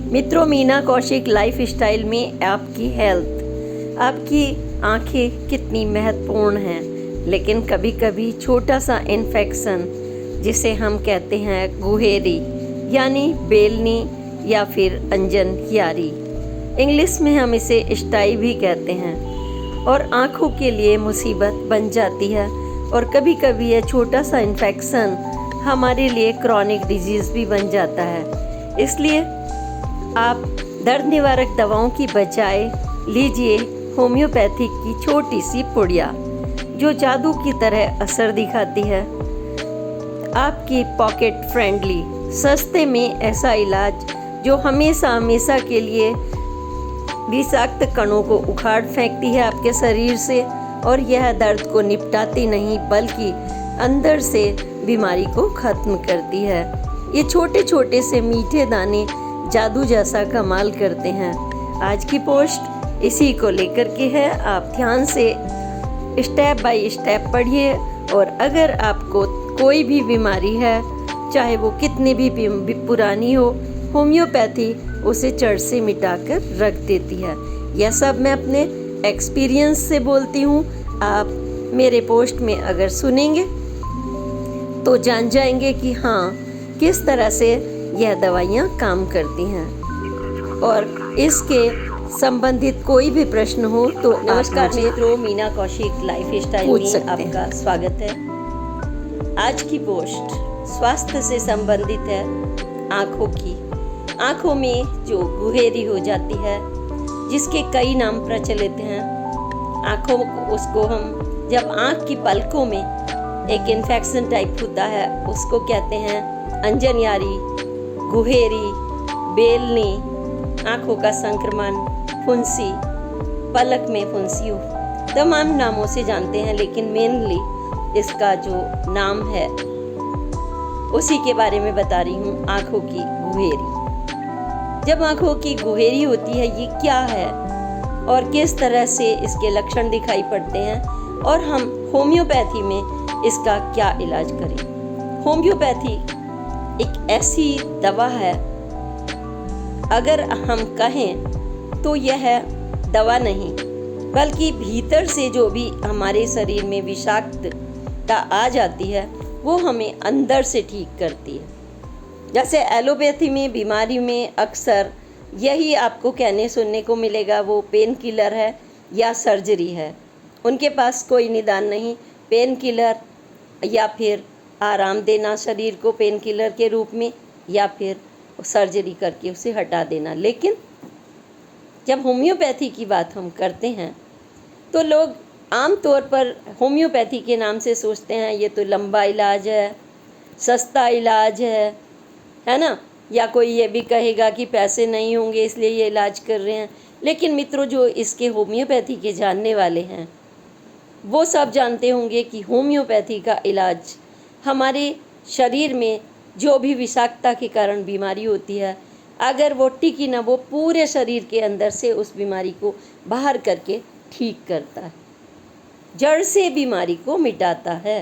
मित्रों, Meena Kaushik life style में आपकी हेल्थ, आपकी आंखें कितनी महत्वपूर्ण हैं। लेकिन कभी कभी छोटा सा इन्फेक्शन, जिसे हम कहते हैं गुहेरी यानी बेलनी या फिर अंजन यारी, इंग्लिश में हम इसे स्टाई भी कहते हैं, और आँखों के लिए मुसीबत बन जाती है। और कभी कभी यह छोटा सा इन्फेक्शन हमारे लिए क्रॉनिक डिजीज़ भी बन जाता है। इसलिए आप दर्द निवारक दवाओं की बजाय लीजिए होम्योपैथिक की छोटी सी पुड़िया, जो जादू की तरह असर दिखाती है। आपकी पॉकेट फ्रेंडली, सस्ते में ऐसा इलाज जो हमेशा हमेशा के लिए विषाक्त कणों को उखाड़ फेंकती है आपके शरीर से, और यह दर्द को निपटाती नहीं बल्कि अंदर से बीमारी को ख़त्म करती है। ये छोटे छोटे से मीठे दाने जादू जैसा कमाल करते हैं। आज की पोस्ट इसी को लेकर के है। आप ध्यान से स्टेप बाय स्टेप पढ़िए, और अगर आपको कोई भी बीमारी है, चाहे वो कितनी भी पुरानी हो, होम्योपैथी उसे जड़ से मिटाकर रख देती है। यह सब मैं अपने एक्सपीरियंस से बोलती हूँ। आप मेरे पोस्ट में अगर सुनेंगे तो जान जाएंगे कि हाँ, किस तरह से यह दवाइयाँ काम करती हैं। और इसके संबंधित कोई भी प्रश्न हो तो नमस्कार मित्रों, मीना कौशिक लाइफ स्टाइल में आपका स्वागत है। आज की पोस्ट स्वास्थ्य से संबंधित है। आँखों की, आँखों में जो गुहेरी हो जाती है, जिसके कई नाम प्रचलित हैं। आँखों को, उसको हम जब आँख की पलकों में एक इन्फेक्शन टाइप होता है, उसको कहते हैं अंजनयारी, गुहेरी, बेलनी, आँखों का संक्रमण, फुंसी, पलक में फुंसी, तमाम नामों से जानते हैं। लेकिन मेनली इसका जो नाम है उसी के बारे में बता रही हूँ, आँखों की गुहेरी। जब आँखों की गुहेरी होती है, ये क्या है और किस तरह से इसके लक्षण दिखाई पड़ते हैं, और हम होम्योपैथी में इसका क्या इलाज करें। होम्योपैथी एक ऐसी दवा है, अगर हम कहें तो यह दवा नहीं, बल्कि भीतर से जो भी हमारे शरीर में विषाक्तता आ जाती है, वो हमें अंदर से ठीक करती है। जैसे एलोपैथी में बीमारी में अक्सर यही आपको कहने सुनने को मिलेगा, वो पेन किलर है या सर्जरी है। उनके पास कोई निदान नहीं, पेन किलर या फिर आराम देना शरीर को पेन किलर के रूप में, या फिर सर्जरी करके उसे हटा देना। लेकिन जब होम्योपैथी की बात हम करते हैं तो लोग आम तौर पर होम्योपैथी के नाम से सोचते हैं ये तो लंबा इलाज है, सस्ता इलाज है ना, या कोई ये भी कहेगा कि पैसे नहीं होंगे इसलिए ये इलाज कर रहे हैं। लेकिन मित्रों, जो इसके होम्योपैथी के जानने वाले हैं वो सब जानते होंगे कि होम्योपैथी का इलाज हमारे शरीर में जो भी विषाक्तता के कारण बीमारी होती है, अगर वो टिकी ना, वो पूरे शरीर के अंदर से उस बीमारी को बाहर करके ठीक करता है, जड़ से बीमारी को मिटाता है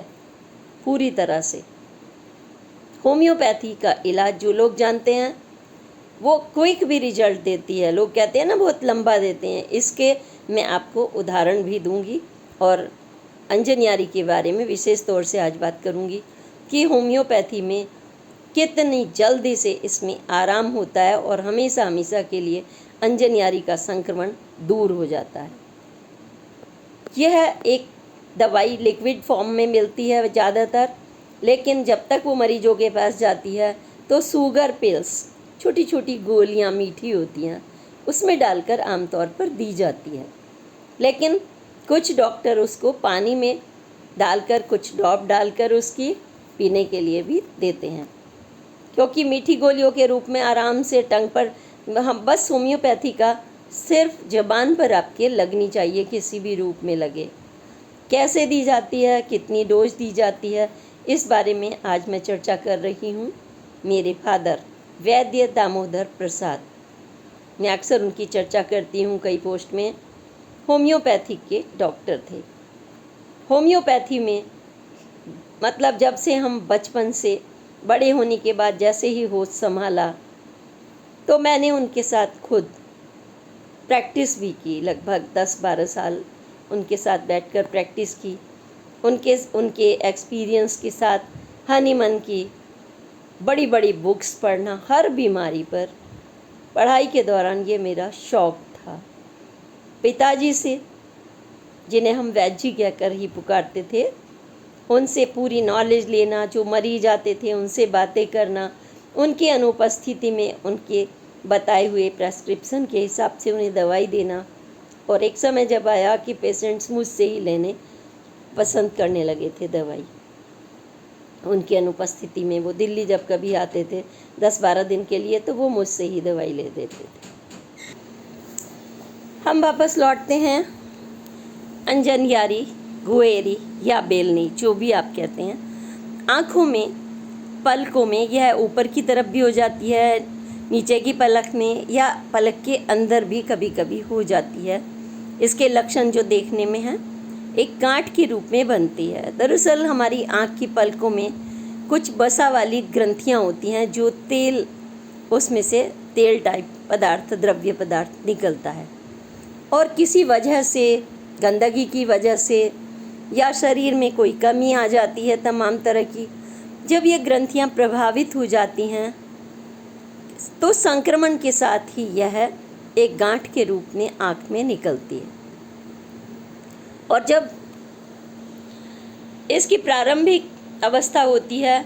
पूरी तरह से। होम्योपैथी का इलाज जो लोग जानते हैं वो क्विक भी रिजल्ट देती है। लोग कहते हैं ना बहुत लंबा देते हैं, इसके मैं आपको उदाहरण भी दूंगी, और अंजनयारी के बारे में विशेष तौर से आज बात करूंगी कि होम्योपैथी में कितनी जल्दी से इसमें आराम होता है, और हमेशा हमेशा के लिए अंजनयारी का संक्रमण दूर हो जाता है। यह एक दवाई लिक्विड फॉर्म में मिलती है ज़्यादातर, लेकिन जब तक वो मरीजों के पास जाती है तो शुगर पिल्स, छोटी छोटी गोलियां मीठी होती हैं, उसमें डालकर आमतौर पर दी जाती है। लेकिन कुछ डॉक्टर उसको पानी में डालकर, कुछ ड्रॉप डालकर उसकी पीने के लिए भी देते हैं, क्योंकि मीठी गोलियों के रूप में आराम से टंग पर, हम बस होम्योपैथी का सिर्फ ज़बान पर आपके लगनी चाहिए, किसी भी रूप में लगे। कैसे दी जाती है, कितनी डोज दी जाती है, इस बारे में आज मैं चर्चा कर रही हूँ। मेरे फादर वैद्य दामोदर प्रसाद, मैं अक्सर उनकी चर्चा करती हूँ कई पोस्ट में, होम्योपैथी के डॉक्टर थे। होम्योपैथी में मतलब जब से हम बचपन से बड़े होने के बाद जैसे ही होश संभाला, तो मैंने उनके साथ खुद प्रैक्टिस भी की, लगभग 10-12 साल उनके साथ बैठकर प्रैक्टिस की, उनके एक्सपीरियंस के साथ हनीमन की, बड़ी बड़ी बुक्स पढ़ना हर बीमारी पर। पढ़ाई के दौरान ये मेरा शौक़ था। पिताजी से, जिन्हें हम वैद्य कहकर ही पुकारते थे, उनसे पूरी नॉलेज लेना, जो मरीज आते थे उनसे बातें करना, उनकी अनुपस्थिति में उनके बताए हुए प्रेस्क्रिप्शन के हिसाब से उन्हें दवाई देना। और एक समय जब आया कि पेशेंट्स मुझसे ही लेने पसंद करने लगे थे दवाई, उनकी अनुपस्थिति में। वो दिल्ली जब कभी आते थे 10-12 दिन के लिए, तो वो मुझसे ही दवाई ले देते थे। हम वापस लौटते हैं अंजनयारी, गुएरी या बेलनी, जो भी आप कहते हैं। आँखों में, पलकों में यह ऊपर की तरफ भी हो जाती है, नीचे की पलक में, या पलक के अंदर भी कभी कभी हो जाती है। इसके लक्षण जो देखने में हैं, एक गांठ के रूप में बनती है। दरअसल हमारी आँख की पलकों में कुछ बसा वाली ग्रंथियाँ होती हैं, जो तेल, उसमें से तेल टाइप पदार्थ, द्रव्य पदार्थ निकलता है। और किसी वजह से, गंदगी की वजह से, या शरीर में कोई कमी आ जाती है तमाम तरह की, जब ये ग्रंथियाँ प्रभावित हो जाती हैं, तो संक्रमण के साथ ही यह एक गांठ के रूप में आँख में निकलती है। और जब इसकी प्रारंभिक अवस्था होती है,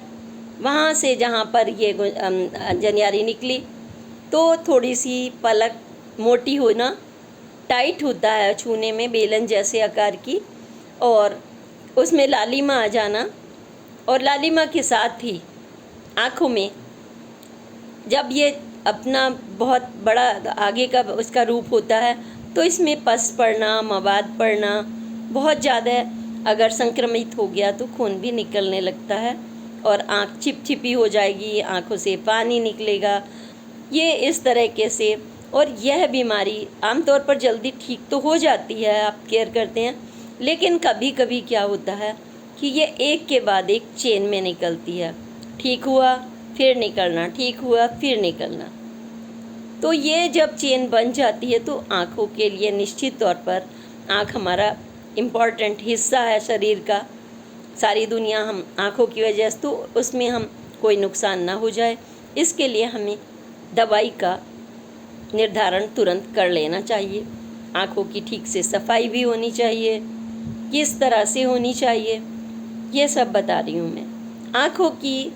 वहाँ से जहाँ पर ये अंजनयारी निकली, तो थोड़ी सी पलक मोटी होना, टाइट होता है छूने में, बेलन जैसे आकार की, और उसमें लालिमा आ जाना। और लालिमा के साथ ही आँखों में जब ये अपना बहुत बड़ा आगे का उसका रूप होता है, तो इसमें पस पड़ना, मवाद पड़ना बहुत ज़्यादा है। अगर संक्रमित हो गया तो खून भी निकलने लगता है और आँख चिपचिपी हो जाएगी, आँखों से पानी निकलेगा, ये इस तरीके से। और यह बीमारी आमतौर पर जल्दी ठीक तो हो जाती है, आप केयर करते हैं, लेकिन कभी कभी क्या होता है कि ये एक के बाद एक चेन में निकलती है। ठीक हुआ फिर निकलना, ठीक हुआ फिर निकलना। तो ये जब चेन बन जाती है, तो आँखों के लिए निश्चित तौर पर, आँख हमारा इम्पॉर्टेंट हिस्सा है शरीर का, सारी दुनिया हम आँखों की वजह से, तो उसमें हम कोई नुकसान ना हो जाए, इसके लिए हमें दवाई का निर्धारण तुरंत कर लेना चाहिए। आँखों की ठीक से सफाई भी होनी चाहिए, किस तरह से होनी चाहिए, ये सब बता रही हूँ मैं। आँखों की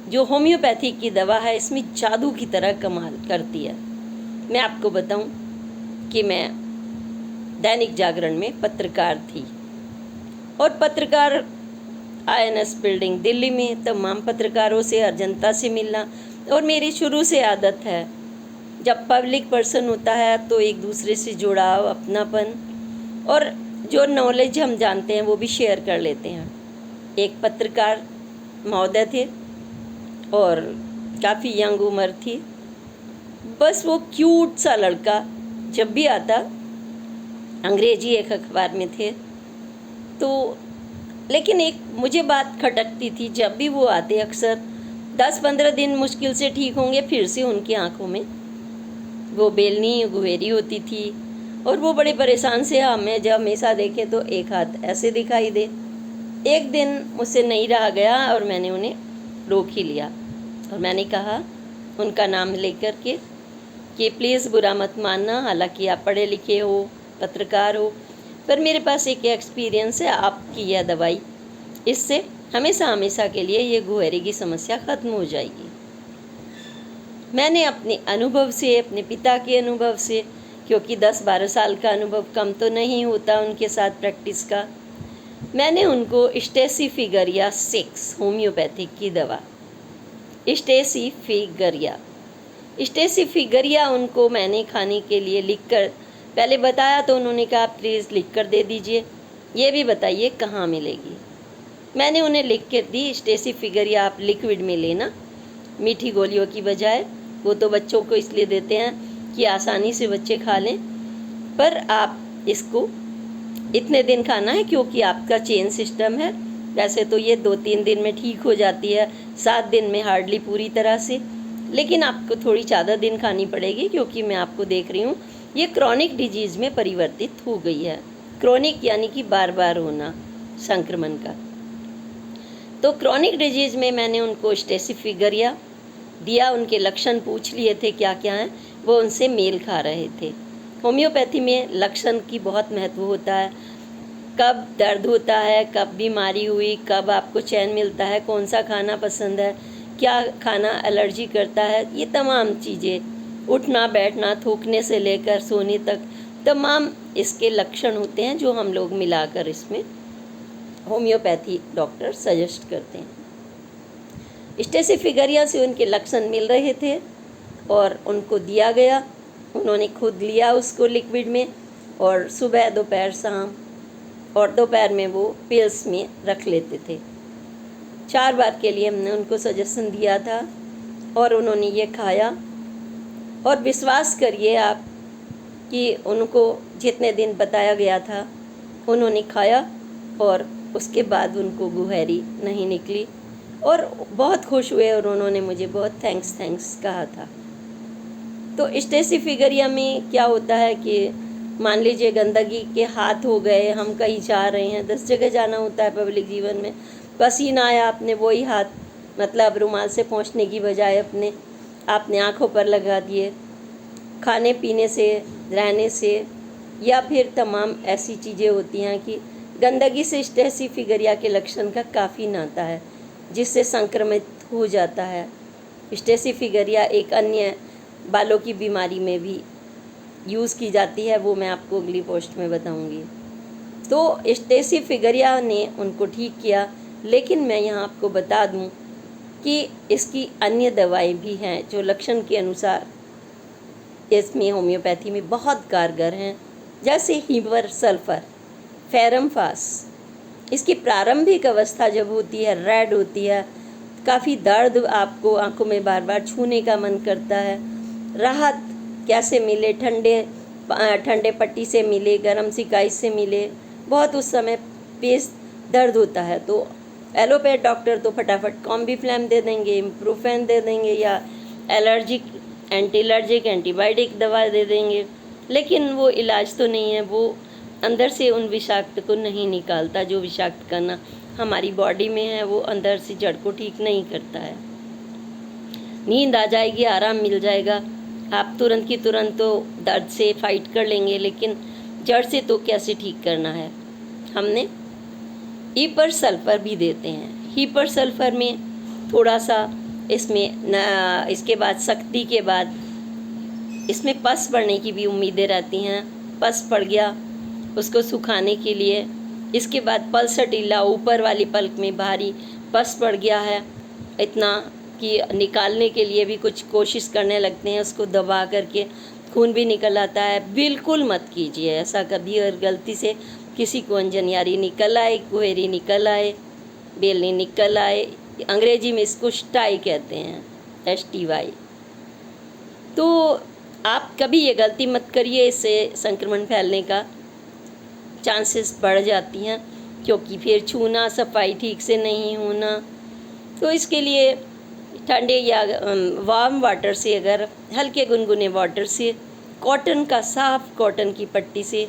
जो होम्योपैथिक की दवा है, इसमें जादू की तरह कमाल करती है। मैं आपको बताऊं कि मैं दैनिक जागरण में पत्रकार थी, और पत्रकार INS बिल्डिंग दिल्ली में, तमाम पत्रकारों से, हर जनता से मिलना, और मेरी शुरू से आदत है, जब पब्लिक पर्सन होता है तो एक दूसरे से जुड़ाव, अपनापन, और जो नॉलेज हम जानते हैं वो भी शेयर कर लेते हैं। एक पत्रकार महोदय थे और काफ़ी यंग उम्र थी, बस वो क्यूट सा लड़का, जब भी आता, अंग्रेजी एक अखबार में थे, तो लेकिन एक मुझे बात खटकती थी, जब भी वो आते अक्सर 10-15 दिन मुश्किल से ठीक होंगे, फिर से उनकी आंखों में वो बेलनी गुहेरी होती थी, और वो बड़े परेशान से हमें जब हमेशा देखे तो एक हाथ ऐसे दिखाई दे। एक दिन मुझसे नहीं रहा गया और मैंने उन्हें रोक ही लिया, और मैंने कहा उनका नाम लेकर के कि प्लीज़ बुरा मत मानना, हालांकि आप पढ़े लिखे हो, पत्रकार हो, पर मेरे पास एक एक्सपीरियंस है, आपकी यह दवाई, इससे हमेशा हमेशा के लिए ये गुहेरी की समस्या ख़त्म हो जाएगी। मैंने अपने अनुभव से, अपने पिता के अनुभव से, क्योंकि 10-12 साल का अनुभव कम तो नहीं होता उनके साथ प्रैक्टिस का, मैंने उनको स्टेसिफिगरिया 6 होम्योपैथिक की दवा, स्टेसिफिगरिया उनको मैंने खाने के लिए लिखकर पहले बताया, तो उन्होंने कहा प्लीज़ लिख कर दे दीजिए, ये भी बताइए कहाँ मिलेगी। मैंने उन्हें लिख कर दी, स्टेसिफिगरिया आप लिक्विड में लेना, मीठी गोलियों की बजाय। वो तो बच्चों को इसलिए देते हैं कि आसानी से बच्चे खा लें, पर आप इसको इतने दिन खाना है क्योंकि आपका चेन सिस्टम है। वैसे तो ये 2-3 दिन में ठीक हो जाती है, 7 दिन में हार्डली पूरी तरह से, लेकिन आपको थोड़ी ज़्यादा दिन खानी पड़ेगी, क्योंकि मैं आपको देख रही हूँ ये क्रॉनिक डिजीज़ में परिवर्तित हो गई है। क्रॉनिक यानी कि बार बार होना संक्रमण का। तो क्रॉनिक डिजीज़ में मैंने उनको स्टेसिफिगरिया दिया, उनके लक्षण पूछ लिए थे क्या क्या हैं, वो उनसे मेल खा रहे थे। होम्योपैथी में लक्षण की बहुत महत्व होता है, कब दर्द होता है, कब बीमारी हुई, कब आपको चैन मिलता है, कौन सा खाना पसंद है, क्या खाना एलर्जी करता है, ये तमाम चीज़ें, उठना बैठना, थूकने से लेकर सोने तक तमाम इसके लक्षण होते हैं जो हम लोग मिलाकर इसमें होम्योपैथी डॉक्टर सजेस्ट करते हैं। स्टेसिफिगरिया से उनके लक्षण मिल रहे थे और उनको दिया गया, उन्होंने खुद लिया उसको लिक्विड में, और सुबह दोपहर शाम, और दोपहर में वो पिल्स में रख लेते थे। 4 बार के लिए हमने उनको सजेशन दिया था और उन्होंने ये खाया। और विश्वास करिए आप कि उनको जितने दिन बताया गया था उन्होंने खाया और उसके बाद उनको गुहैरी नहीं निकली और बहुत खुश हुए और उन्होंने मुझे बहुत थैंक्स कहा था। तो स्टेसिफिगरिया में क्या होता है कि मान लीजिए गंदगी के हाथ हो गए, हम कहीं जा रहे हैं, 10 जगह जाना होता है पब्लिक जीवन में, पसीना आया, आपने वही हाथ मतलब रुमाल से पोंछने की बजाय आपने आँखों पर लगा दिए, खाने पीने से, रहने से, या फिर तमाम ऐसी चीज़ें होती हैं कि गंदगी से स्टेसिफिगरिया के लक्षण का काफ़ी नाता है, जिससे संक्रमित हो जाता है। स्टेसिफिगरिया एक अन्य बालों की बीमारी में भी यूज़ की जाती है, वो मैं आपको अगली पोस्ट में बताऊंगी। तो स्टेसिफिगरिया ने उनको ठीक किया, लेकिन मैं यहाँ आपको बता दूँ कि इसकी अन्य दवाएं भी हैं जो लक्षण के अनुसार इसमें होम्योपैथी में बहुत कारगर हैं, जैसे हीपर सल्फर, फेरम फास। इसकी प्रारंभिक अवस्था जब होती है, रेड होती है, काफ़ी दर्द, आपको आंखों में बार बार छूने का मन करता है, राहत कैसे मिले, ठंडे पट्टी से मिले, गर्म सिकाई से मिले, बहुत उस समय पेश दर्द होता है, तो एलोपैथ डॉक्टर तो फटाफट कॉम्बीफ्लैम दे देंगे, इम्प्रूफेन दे देंगे, या एंटीलर्जिक एंटीबायोटिक दवा दे देंगे, लेकिन वो इलाज तो नहीं है, वो अंदर से उन विषाक्त को नहीं निकालता। जो विषाक्त करना हमारी बॉडी में है वो अंदर से जड़ को ठीक नहीं करता है। नींद आ जाएगी, आराम मिल जाएगा, आप तुरंत की तुरंत तो दर्द से फाइट कर लेंगे, लेकिन जड़ से तो कैसे ठीक करना है। हमने हीपर सल्फर भी देते हैं। हीपर सल्फर में थोड़ा सा इसमें इसके बाद सख्ती के बाद इसमें पस पड़ने की भी उम्मीदें रहती हैं। पस पड़ गया, उसको सुखाने के लिए, इसके बाद पल्सटीला, ऊपर वाली पल्क में भारी पस पड़ गया है इतना कि निकालने के लिए भी कुछ कोशिश करने लगते हैं, उसको दबा करके खून भी निकल आता है। बिल्कुल मत कीजिए ऐसा कभी, और गलती से किसी को अंजनियारी निकल आए, गुहेरी निकल आए, बेलनी निकल आए, अंग्रेजी में इसको स्टाई कहते हैं, STY, तो आप कभी ये गलती मत करिए, इससे संक्रमण फैलने का चांसेस बढ़ जाती हैं, क्योंकि फिर छूना, सफाई ठीक से नहीं होना। तो इसके लिए ठंडे या वार्म वाटर से, अगर हल्के गुनगुने वाटर से, कॉटन का, साफ कॉटन की पट्टी से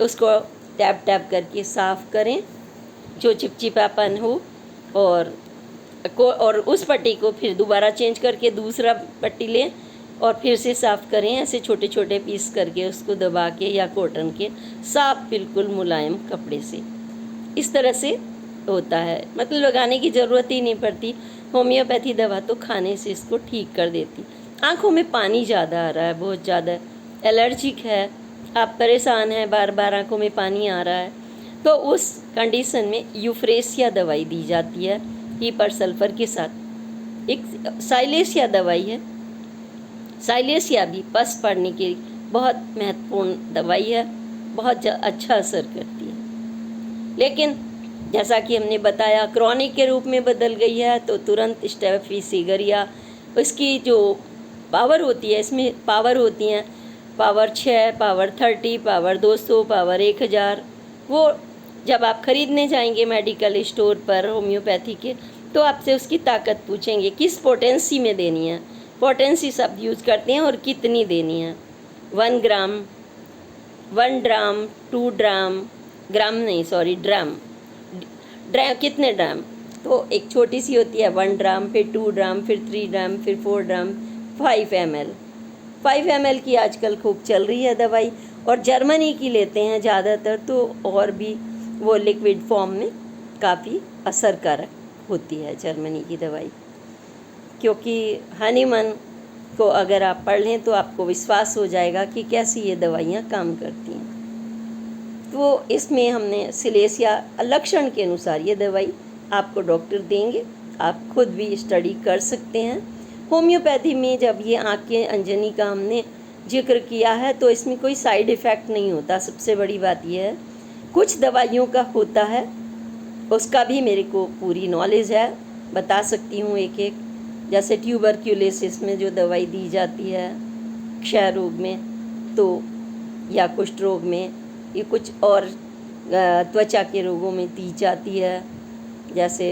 उसको टैप टैप करके साफ़ करें जो चिपचिपापन हो, और उस पट्टी को फिर दोबारा चेंज करके दूसरा पट्टी लें और फिर से साफ़ करें। ऐसे छोटे छोटे पीस करके उसको दबा के, या कॉटन के साफ बिल्कुल मुलायम कपड़े से, इस तरह से होता है। मतलब लगाने की ज़रूरत ही नहीं पड़ती। होम्योपैथी दवा तो खाने से इसको ठीक कर देती। आँखों में पानी ज़्यादा आ रहा है, बहुत ज़्यादा, एलर्जिक है, आप परेशान हैं, बार बार आँखों में पानी आ रहा है, तो उस कंडीशन में यूफ्रेसिया दवाई दी जाती है हीपर सल्फर के साथ। एक साइलेसिया दवाई है, साइलेसिया भी पस पड़ने की बहुत महत्वपूर्ण दवाई है, बहुत अच्छा असर करती है। लेकिन जैसा कि हमने बताया क्रॉनिक के रूप में बदल गई है, तो तुरंत स्टेसिफिगरिया, इसकी जो पावर होती है, इसमें पावर होती हैं पावर 6, पावर 30, पावर 200, पावर 1000। वो जब आप ख़रीदने जाएंगे मेडिकल स्टोर पर होम्योपैथी के, तो आपसे उसकी ताकत पूछेंगे किस पोटेंसी में देनी है, पोटेंसी शब्द यूज़ करते हैं और कितनी देनी है। 1 ग्राम, 1 ड्राम, 2 ड्राम, ग्राम नहीं सॉरी ड्राम, कितने ड्राम, तो एक छोटी सी होती है 1 ड्राम, फिर 2 ड्राम, फिर 3 ड्राम, फिर 4 ड्राम, 5 ml। 5 ml की आजकल खूब चल रही है दवाई, और जर्मनी की लेते हैं ज़्यादातर, तो और भी वो लिक्विड फॉर्म में काफ़ी असरकारक होती है जर्मनी की दवाई। क्योंकि हनीमन को अगर आप पढ़ लें तो आपको विश्वास हो जाएगा कि कैसी ये दवाइयाँ काम करती हैं। तो इसमें हमने सिलेसिया लक्षण के अनुसार ये दवाई आपको डॉक्टर देंगे, आप खुद भी स्टडी कर सकते हैं। होम्योपैथी में जब ये आँख के अंजनी का हमने जिक्र किया है तो इसमें कोई साइड इफ़ेक्ट नहीं होता। सबसे बड़ी बात यह है, कुछ दवाइयों का होता है, उसका भी मेरे को पूरी नॉलेज है, बता सकती हूँ एक एक। जैसे ट्यूबरक्यूलोसिस में जो दवाई दी जाती है, क्षय रोग में तो, या कुष्ठ रोग में, ये कुछ और त्वचा के रोगों में दी जाती है, जैसे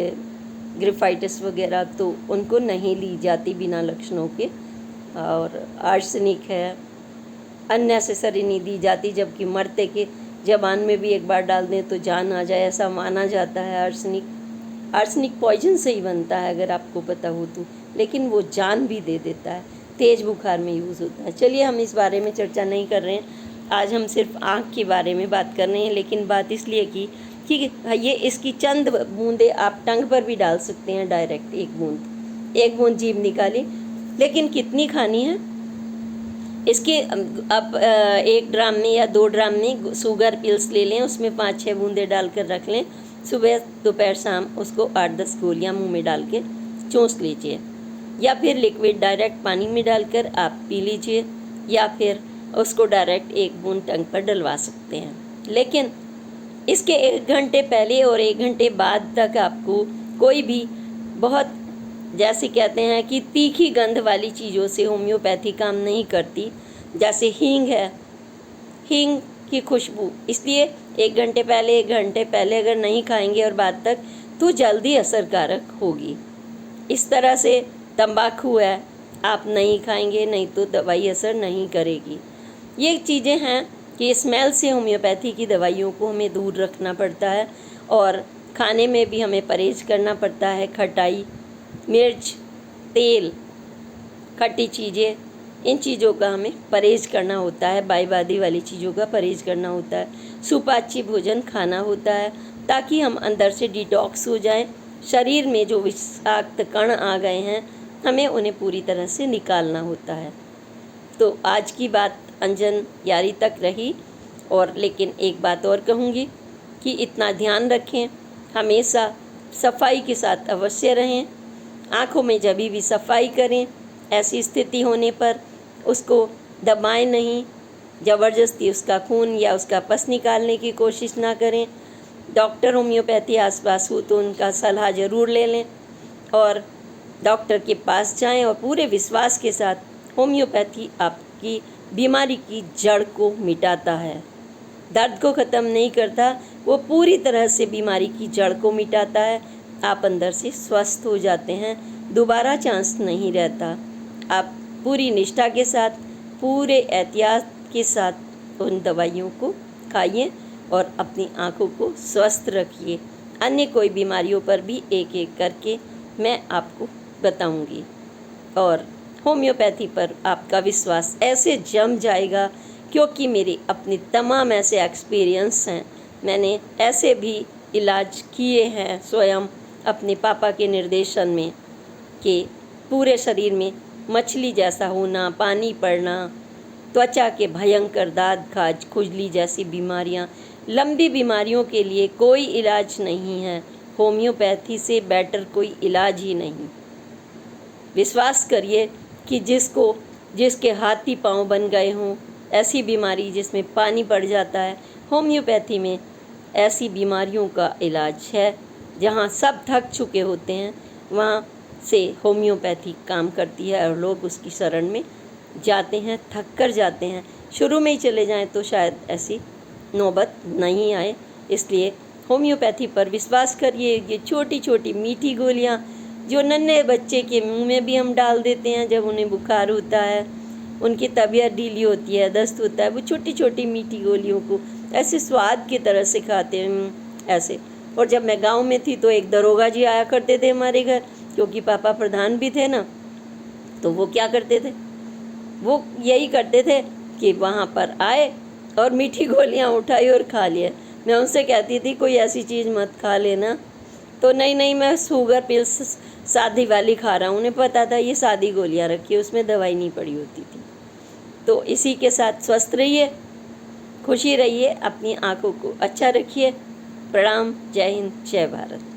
ग्रिफाइटिस वगैरह, तो उनको नहीं ली जाती बिना लक्षणों के। और आर्सेनिक है, अननेसेसरी नहीं दी जाती, जबकि मरते के जबान में भी एक बार डाल दें तो जान आ जाए, ऐसा माना जाता है। आर्सेनिक पॉइजन से ही बनता है अगर आपको पता हो तो, लेकिन वो जान भी दे देता है, तेज़ बुखार में यूज़ होता है। चलिए हम इस बारे में चर्चा नहीं कर रहे हैं, आज हम सिर्फ आँख के बारे में बात कर रहे हैं। लेकिन बात इसलिए की कि ये इसकी चंद बूंदें आप टंग पर भी डाल सकते हैं डायरेक्ट, एक बूंद जीभ निकाली, लेकिन कितनी खानी है इसके, आप 1 ड्राम में या 2 ड्राम में शुगर पिल्स ले लें, उसमें 5-6 बूंदें डालकर रख लें, सुबह दोपहर शाम उसको 8-10 गोलियाँ मुंह में डाल के चूस लीजिए, या फिर लिक्विड डायरेक्ट पानी में डालकर आप पी लीजिए, या फिर उसको डायरेक्ट 1 बूंद टंग पर डलवा सकते हैं। लेकिन इसके 1 घंटे पहले और 1 घंटे बाद तक आपको कोई भी बहुत, जैसे कहते हैं कि तीखी गंध वाली चीज़ों से होम्योपैथी काम नहीं करती। जैसे हींग है, हींग की खुशबू, इसलिए 1 घंटे पहले 1 घंटे पहले अगर नहीं खाएंगे और बाद तक, तो जल्दी असरकारक होगी। इस तरह से तंबाकू है, आप नहीं खाएंगे, नहीं तो दवाई असर नहीं करेगी। ये चीज़ें हैं कि स्मेल से होम्योपैथी की दवाइयों को हमें दूर रखना पड़ता है, और खाने में भी हमें परहेज करना पड़ता है। खटाई, मिर्च, तेल, खट्टी चीज़ें, इन चीज़ों का हमें परहेज करना होता है, बाईबादी वाली चीज़ों का परहेज करना होता है। सुपाच्य भोजन खाना होता है ताकि हम अंदर से डिटॉक्स हो जाएं। शरीर में जो विषाक्त कण आ गए हैं, हमें उन्हें पूरी तरह से निकालना होता है। तो आज की बात अंजन यारी तक रही, और लेकिन एक बात और कहूँगी कि इतना ध्यान रखें, हमेशा सफाई के साथ अवश्य रहें, आँखों में जब भी सफाई करें, ऐसी स्थिति होने पर उसको दबाएं नहीं, ज़बरदस्ती उसका खून या उसका पस निकालने की कोशिश ना करें। डॉक्टर होम्योपैथी आसपास हो तो उनका सलाह ज़रूर ले लें, और डॉक्टर के पास जाएं, और पूरे विश्वास के साथ होम्योपैथी आपकी बीमारी की जड़ को मिटाता है, दर्द को ख़त्म नहीं करता, वो पूरी तरह से बीमारी की जड़ को मिटाता है। आप अंदर से स्वस्थ हो जाते हैं, दोबारा चांस नहीं रहता। आप पूरी निष्ठा के साथ, पूरे एहतियात के साथ उन दवाइयों को खाइए और अपनी आँखों को स्वस्थ रखिए। अन्य कोई बीमारियों पर भी एक एक करके मैं आपको बताऊंगी, और होम्योपैथी पर आपका विश्वास ऐसे जम जाएगा, क्योंकि मेरे अपने तमाम ऐसे एक्सपीरियंस हैं। मैंने ऐसे भी इलाज किए हैं स्वयं अपने पापा के निर्देशन में, कि पूरे शरीर में मछली जैसा होना, पानी पड़ना, त्वचा के भयंकर दाद, खाज, खुजली जैसी बीमारियां, लंबी बीमारियों के लिए कोई इलाज नहीं है। होम्योपैथी से बेटर कोई इलाज ही नहीं। विश्वास करिए कि जिसके हाथी पांव बन गए हों, ऐसी बीमारी जिसमें पानी पड़ जाता है, होम्योपैथी में ऐसी बीमारियों का इलाज है। जहाँ सब थक चुके होते हैं, वहाँ से होम्योपैथी काम करती है, और लोग उसकी शरण में जाते हैं, थक कर जाते हैं। शुरू में ही चले जाएं तो शायद ऐसी नौबत नहीं आए। इसलिए होम्योपैथी पर विश्वास करिए। ये छोटी छोटी मीठी गोलियाँ जो नन्हे बच्चे के मुंह में भी हम डाल देते हैं जब उन्हें बुखार होता है, उनकी तबीयत ढीली होती है, दस्त होता है, वो छोटी छोटी मीठी गोलियों को ऐसे स्वाद की तरह से खाते हैं ऐसे। और जब मैं गांव में थी तो एक दरोगा जी आया करते थे हमारे घर, क्योंकि पापा प्रधान भी थे ना, तो वो क्या करते थे, वो यही करते थे कि वहाँ पर आए और मीठी गोलियाँ उठाई और खा लिया। मैं उनसे कहती थी कोई ऐसी चीज़ मत खा लेना, तो नहीं मैं शुगर पिल्स सादी वाली खा रहा हूँ। उन्हें पता था ये सादी गोलियाँ रखी है, उसमें दवाई नहीं पड़ी होती थी। तो इसी के साथ स्वस्थ रहिए, खुशी रहिए, अपनी आँखों को अच्छा रखिए। प्रणाम, जय हिंद, जय भारत।